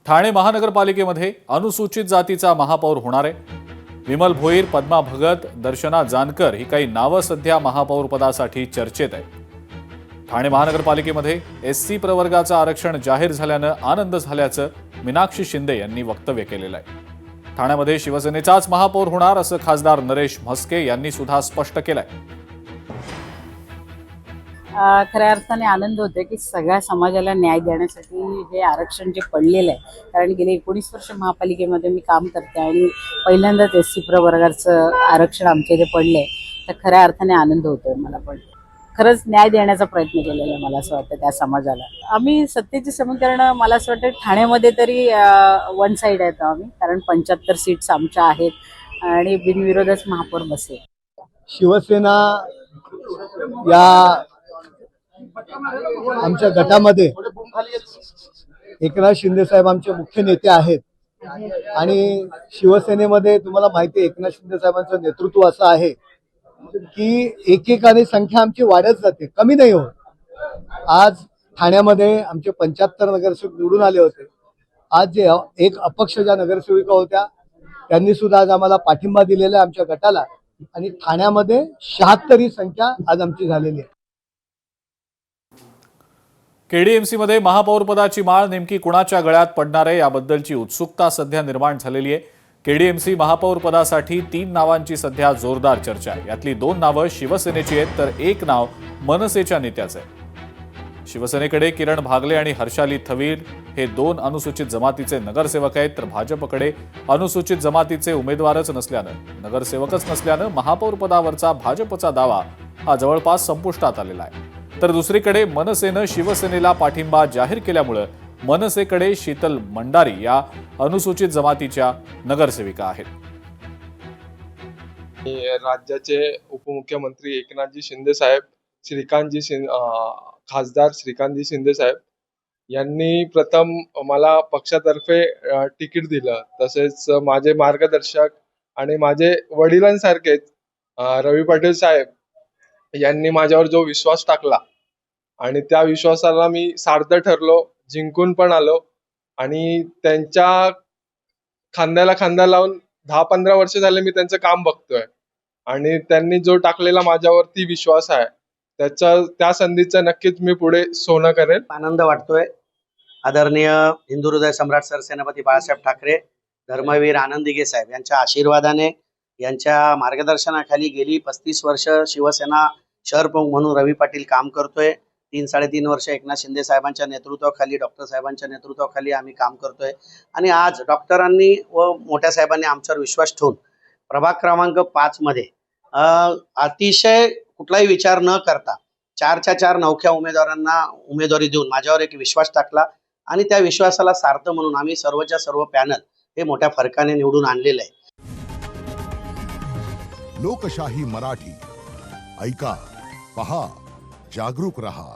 ठाणे महानगरपालिकेमध्ये अनुसूचित जातीचा महापौर होणार आहे। विमल भोईर, पद्मा भगत, दर्शना जानकर ही काही नावं सध्या महापौर पदासाठी चर्चेत आहेत। ठाणे महानगरपालिकेमध्ये एससी प्रवर्गाचं आरक्षण जाहीर झाल्यानं आनंद झाल्याचं मीनाक्षी शिंदे यांनी वक्तव्य केलेलं आहे। ठाण्यामध्ये शिवसेनेचाच महापौर होणार असं खासदार नरेश म्हस्के यांनी सुद्धा स्पष्ट केलंय। खऱ्या अर्थाने आनंद होतोय की सगळ्या समाजाला न्याय देण्यासाठी हे आरक्षण जे पडलेलं आहे, कारण गेले 19 वर्ष महापालिकेमध्ये मी काम करते आणि पहिल्यांदाच एससी प्रवर्गाचं आरक्षण आमच्या इथे पडलंय, तर खऱ्या अर्थाने आनंद होतोय मला। पण खरंच न्याय देण्याचा प्रयत्न केलेला आहे मला असं वाटतं त्या समाजाला। आम्ही सत्तेची समीकरण मला असं वाटतं ठाण्यामध्ये तरी वन साईड आहेत आम्ही, कारण 75 सीट्स आमच्या आहेत आणि बिनविरोधच महापौर बसेल। शिवसेना या आमच्या गटामध्ये एकनाथ शिंदे साहेब आमचे मुख्य नेते आहेत आणि शिवसेनेमध्ये तुम्हाला माहिती आहे एकनाथ शिंदे साहेबांचं नेतृत्व असं आहे की एकेकाने संख्या आमची वाढत जाते, कमी नाही होत। आज ठाण्यामध्ये आमचे 75 नगरसेवक निवडून आले होते। आज जे एक अपक्ष ज्या नगरसेविका होत्या त्यांनी सुद्धा आज आम्हाला पाठिंबा दिलेला आहे आमच्या गटाला आणि ठाण्यामध्ये 76 ही संख्या आज आमची झालेली आहे। केडीएमसीमध्ये महापौर पदाची माळ नेमकी कुणाच्या गळ्यात पडणार आहे याबद्दलची उत्सुकता सध्या निर्माण झालेली आहे। केडीएमसी महापौर पदासाठी 3 नावांची सध्या जोरदार चर्चा आहे। यातली 2 नावं शिवसेनेची आहेत तर एक नाव मनसेच्या नेत्याचं आहे। शिवसेनेकडे किरण भागले आणि हर्षाली थवीर हे 2 अनुसूचित जमातीचे नगरसेवक आहेत, तर भाजपकडे अनुसूचित जमातीचे उमेदवारच नसल्यानं, नगरसेवकच नसल्यानं महापौर पदावरचा भाजपचा दावा हा जवळपास संपुष्टात आलेला आहे। तर दुसरीकडे मनसेनं शिवसेनेला पाठिंबा जाहीर केल्यामुळे मनसेकडे शीतल मंडारी या अनुसूचित जमातीच्या नगरसेविका आहेत। राज्याचे उपमुख्यमंत्री एकनाथजी शिंदे साहेब, खासदार श्रीकांतजी शिंदे साहेब यांनी प्रथम मला पक्षातर्फे तिकीट दिलं। तसेच माझे मार्गदर्शक आणि माझे वडिलांसारखेच रवी पाटील साहेब यांनी माझ्यावर जो विश्वास टाकला आणि त्या विश्वासाला मी सार्थ ठरलो, जिंकून पण आलो आणि त्यांच्या खांद्याला खांदा लावून 10-15 वर्ष झाले मी त्यांचं काम बघतोय आणि त्यांनी जो टाकलेला माझ्यावरती विश्वास आहे त्या संधीचं नक्कीच मी पुढे सोनं करेल। आनंद वाटतोय। आदरणीय हिंदू हृदय सम्राट सरसेनापती बाळासाहेब ठाकरे, धर्मवीर आनंद दिघे साहेब यांच्या आशीर्वादाने, यांच्या मार्गदर्शनाखाली गेली 35 वर्ष शिवसेना शहर प्रमुख म्हणून रवी पाटील काम करतोय। 3-3.5 वर्ष एकनाथ शिंदे साहेबांच्या नेतृत्वाखाली, डॉक्टर साहेबांच्या नेतृत्वाखाली आम्ही काम करतोय आणि आज डॉक्टरांनी व मोठ्या साहेबांनी आमच्यावर विश्वास ठेवून प्रभाग क्रमांक 5 मध्ये अतिशय कुठलाही विचार न करता 4च्या 4 नवख्या उमेदवारांना उमेदवारी देऊन माझ्यावर एक विश्वास टाकला आणि त्या विश्वासाला सार्थ म्हणून आम्ही सर्वच्या सर्व पॅनल हे मोठ्या फरकाने निवडून आणलेलं आहे। लोकशाही मराठी ऐका, पहा, जागरूक रहा।